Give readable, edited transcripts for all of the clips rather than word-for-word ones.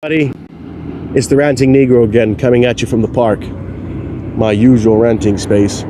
It's the Ranting Negro again, coming at you from the park, my usual ranting space.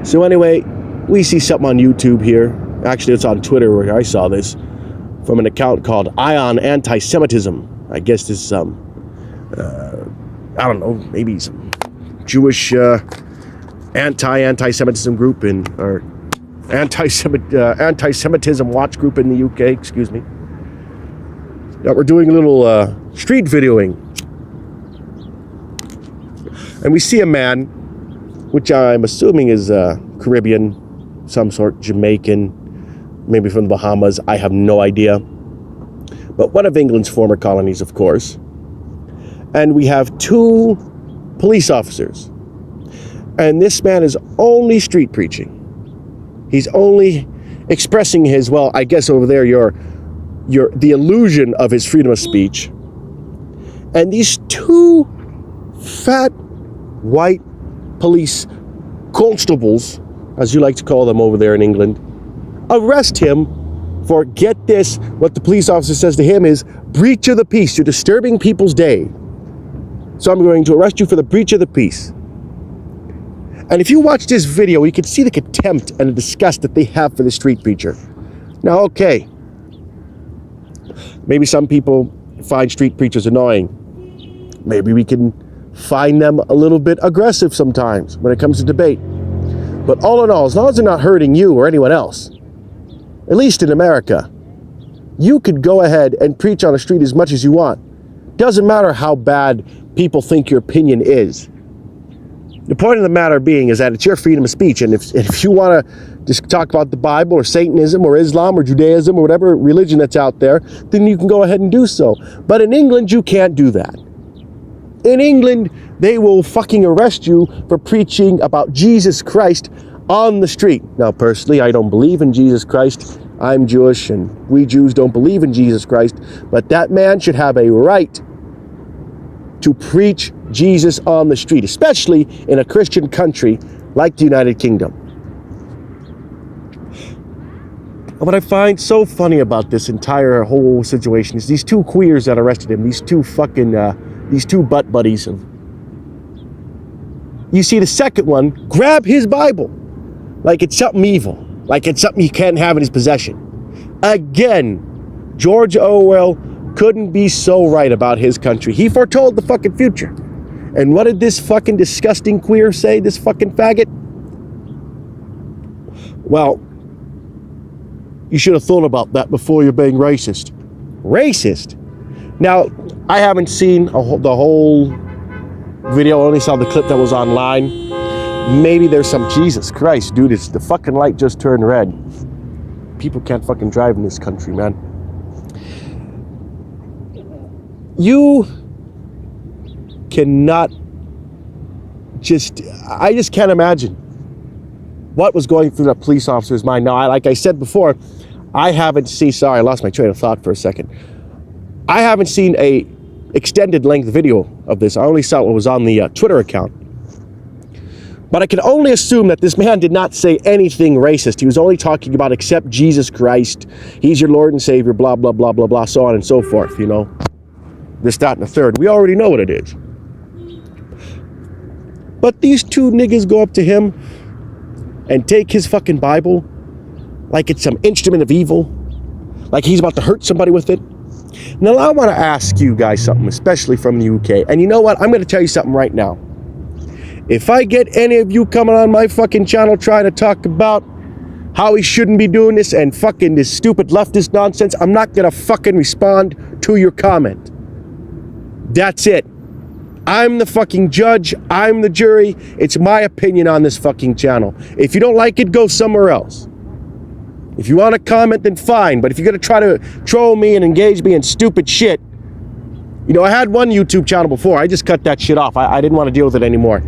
So anyway, we see something on YouTube here. Actually, it's on Twitter where I saw this, from an account called Ion Anti-Semitism. I guess this is I don't know, maybe some Jewish anti-Semitism group or anti-Semitism watch group in the UK, excuse me. Now we're doing a little street videoing. And we see a man, which I'm assuming is Caribbean, some sort, Jamaican, maybe from the Bahamas, I have no idea. But one of England's former colonies, of course. And we have two police officers. And this man is only street preaching. He's only expressing his, well, I guess over there, the illusion of his freedom of speech. And these two fat white police constables, as you like to call them over there in England, arrest him for, get this, what the police officer says to him is, breach of the peace. You're disturbing people's day. So I'm going to arrest you for the breach of the peace. And if you watch this video, you can see the contempt and the disgust that they have for the street preacher. Now, okay, maybe some people find street preachers annoying. Maybe we can find them a little bit aggressive sometimes when it comes to debate. But all in all, as long as they're not hurting you or anyone else, at least in America, you could go ahead and preach on the street as much as you want. Doesn't matter how bad people think your opinion is. The point of the matter being is that it's your freedom of speech, and if you want to just talk about the Bible or Satanism or Islam or Judaism or whatever religion that's out there, then you can go ahead and do so. But in England, you can't do that. In England, they will fucking arrest you for preaching about Jesus Christ on the street. Now, personally, I don't believe in Jesus Christ. I'm Jewish, and we Jews don't believe in Jesus Christ. But that man should have a right to preach Jesus on the street, especially in a Christian country like the United Kingdom. What I find so funny about this entire whole situation is these two queers that arrested him, these two butt buddies. You see the second one grab his Bible like it's something evil, like it's something he can't have in his possession. Again, George Orwell couldn't be so right about his country. He foretold the fucking future. And what did this fucking disgusting queer say, this fucking faggot? Well, you should have thought about that before you're being racist. Racist? Now, I haven't seen the whole video. I only saw the clip that was online. Maybe there's some, Jesus Christ, dude, the fucking light just turned red. People can't fucking drive in this country, man. You cannot I just can't imagine what was going through that police officer's mind. Now, like I said before, I haven't seen, sorry, I lost my train of thought for a second. I haven't seen a extended length video of this. I only saw what was on the Twitter account. But I can only assume that this man did not say anything racist. He was only talking about accept Jesus Christ. He's your Lord and Savior, blah, blah, blah, blah, blah, so on and so forth, you know. This, that, and the third. We already know what it is. But these two niggas go up to him and take his fucking Bible like it's some instrument of evil, like he's about to hurt somebody with it. Now, I want to ask you guys something, especially from the UK. And you know what? I'm going to tell you something right now. If I get any of you coming on my fucking channel trying to talk about how he shouldn't be doing this and fucking this stupid leftist nonsense, I'm not going to fucking respond to your comment. That's it. I'm the fucking judge. I'm the jury. It's my opinion on this fucking channel. If you don't like it, go somewhere else. If you want to comment, then fine. But if you're going to try to troll me and engage me in stupid shit, you know, I had one YouTube channel before. I just cut that shit off. I didn't want to deal with it anymore.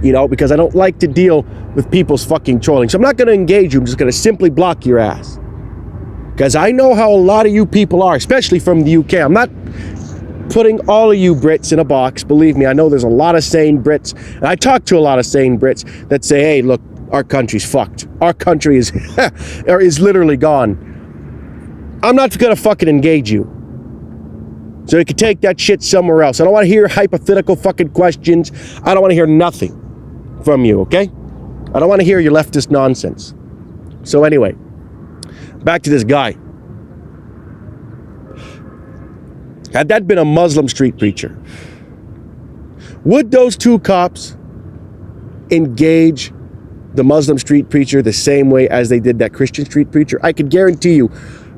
You know, because I don't like to deal with people's fucking trolling. So I'm not going to engage you. I'm just going to simply block your ass. Because I know how a lot of you people are, especially from the UK. I'm not putting all of you Brits in a box. Believe me, I know there's a lot of sane Brits, and I talk to a lot of sane Brits that say, hey, look, our country's fucked. Our country is or is literally gone. I'm not gonna fucking engage you. So you can take that shit somewhere else. I don't want to hear hypothetical fucking questions. I don't want to hear nothing from you, okay? I don't want to hear your leftist nonsense. So anyway, back to this guy. Had that been a Muslim street preacher, would those two cops engage the Muslim street preacher the same way as they did that Christian street preacher? I could guarantee you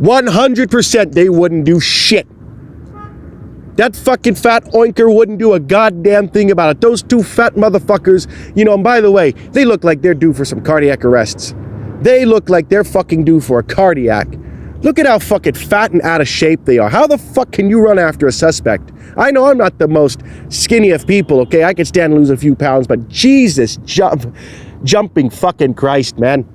100% they wouldn't do shit. That fucking fat oinker wouldn't do a goddamn thing about it. Those two fat motherfuckers, you know, and by the way, they look like they're due for some cardiac arrests. They look like they're fucking due for a cardiac. Look at how fucking fat and out of shape they are. How the fuck can you run after a suspect? I know I'm not the most skinny of people, okay? I could stand to lose a few pounds, but Jesus, jumping fucking Christ, man.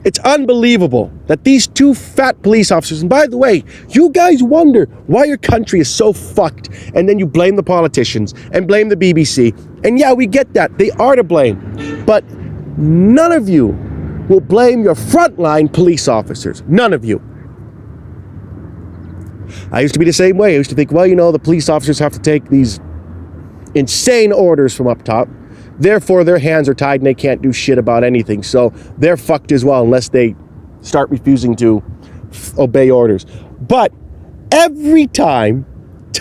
It's unbelievable that these two fat police officers, and by the way, you guys wonder why your country is so fucked, and then you blame the politicians and blame the BBC. And yeah, we get that. They are to blame. But none of you will blame your frontline police officers. None of you. I used to be the same way. I used to think, well, you know, the police officers have to take these insane orders from up top. Therefore, their hands are tied and they can't do shit about anything. So they're fucked as well unless they start refusing to obey orders. But every time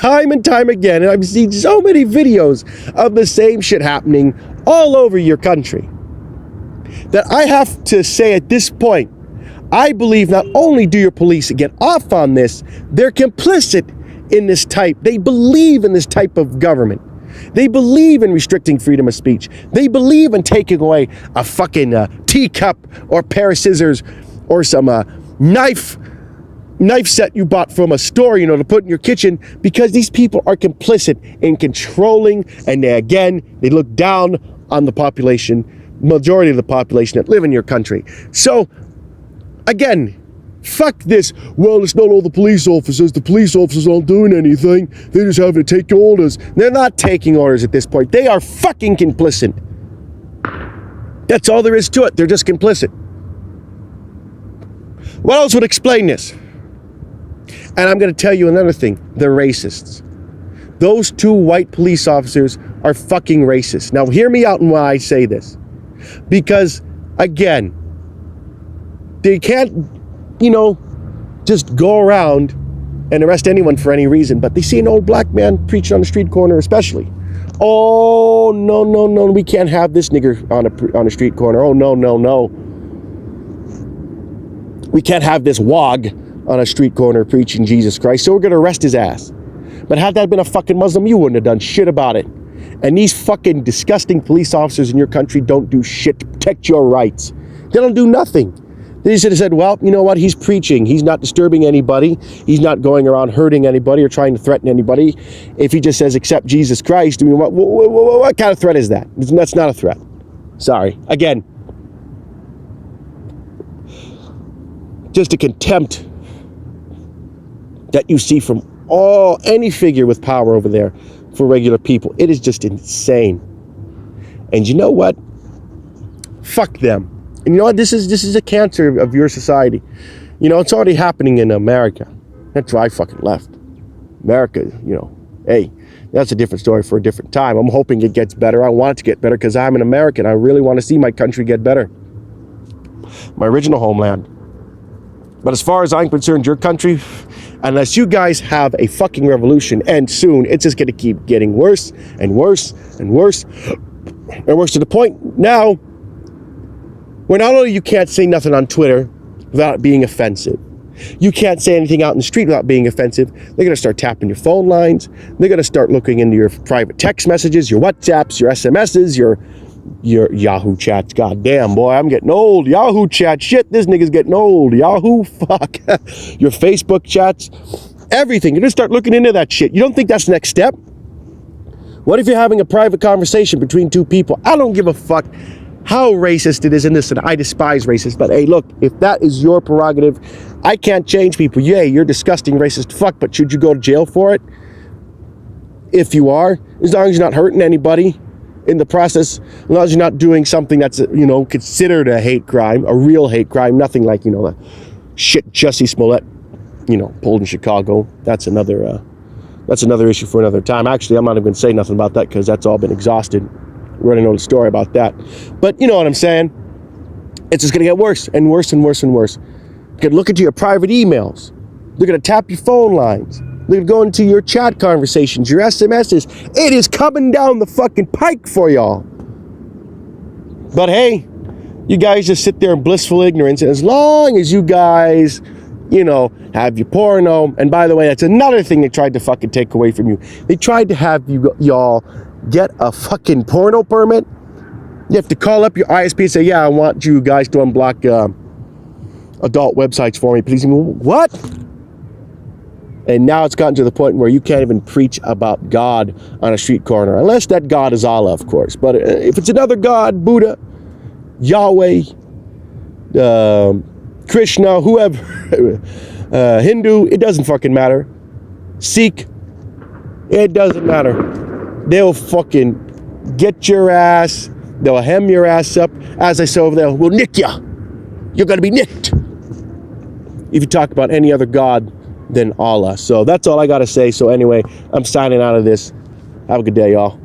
and time again, and I've seen so many videos of the same shit happening all over your country, that I have to say at this point, I believe not only do your police get off on this, they're complicit in this type. They believe in this type of government. They believe in restricting freedom of speech. They believe in taking away a fucking teacup or pair of scissors or some knife set you bought from a store, you know, to put in your kitchen, because these people are complicit in controlling, and they look down on the population, majority of the population that live in your country. So, again, fuck this. Well, it's not all the police officers. The police officers aren't doing anything. They're just having to take orders. They're not taking orders at this point. They are fucking complicit. That's all there is to it. They're just complicit. What else would explain this? And I'm going to tell you another thing. They're racists. Those two white police officers are fucking racist. Now, hear me out on why I say this. Because, again, they can't, you know, just go around and arrest anyone for any reason. But they see an old black man preaching on the street corner especially. Oh, no, we can't have this nigger on a street corner. Oh, no. We can't have this wog on a street corner preaching Jesus Christ, so we're going to arrest his ass. But had that been a fucking Muslim, you wouldn't have done shit about it. And these fucking disgusting police officers in your country don't do shit to protect your rights. They don't do nothing. They should have said, well, you know what? He's preaching. He's not disturbing anybody. He's not going around hurting anybody or trying to threaten anybody. If he just says, accept Jesus Christ, I mean, what kind of threat is that? That's not a threat. Sorry. Again, just a contempt that you see from any figure with power over there for regular people. It is just insane. And you know what? Fuck them. And you know what? This is a cancer of your society. You know, it's already happening in America. That's why I fucking left. America, you know, hey, that's a different story for a different time. I'm hoping it gets better. I want it to get better because I'm an American. I really want to see my country get better. My original homeland. But as far as I'm concerned, your country, unless you guys have a fucking revolution, and soon, it's just going to keep getting worse and worse and worse and worse, to the point now where not only you can't say nothing on Twitter without being offensive, you can't say anything out in the street without being offensive. They're going to start tapping your phone lines. They're going to start looking into your private text messages, your WhatsApps, your SMSs, your Yahoo chats. Goddamn, boy, I'm getting old. Yahoo chat. Shit, this nigga's getting old. Yahoo, fuck. Your Facebook chats. Everything. You're going to start looking into that shit. You don't think that's the next step? What if you're having a private conversation between two people? I don't give a fuck how racist it is in this, and I despise racists. But hey, look, if that is your prerogative, I can't change people. Yeah, you're disgusting racist fuck, but should you go to jail for it? If you are, as long as you're not hurting anybody in the process, as long as you're not doing something that's, you know, considered a hate crime, a real hate crime, nothing like, you know, the shit Jussie Smollett pulled in Chicago. That's another issue for another time. Actually, I'm not even going to say nothing about that because that's all been exhausted. We already know the story about that. But you know what I'm saying? It's just going to get worse and worse and worse and worse. You can look into your private emails. They're going to tap your phone lines. They're going to go into your chat conversations, your SMSs. It is coming down the fucking pike for y'all. But hey, you guys just sit there in blissful ignorance. And as long as you guys, have your porno. And by the way, that's another thing they tried to fucking take away from you. They tried to have y'all get a fucking porno permit. You have to call up your ISP and say, yeah, I want you guys to unblock adult websites for me, please. What? And now it's gotten to the point where you can't even preach about God on a street corner, unless that God is Allah, of course. But if it's another God, Buddha, Yahweh, Krishna, whoever, Hindu, it doesn't fucking matter. Sikh, it doesn't matter. They'll fucking get your ass. They'll hem your ass up. As I say over there, we'll nick ya. You're going to be nicked if you talk about any other God than Allah. So that's all I got to say. So anyway, I'm signing out of this. Have a good day, y'all.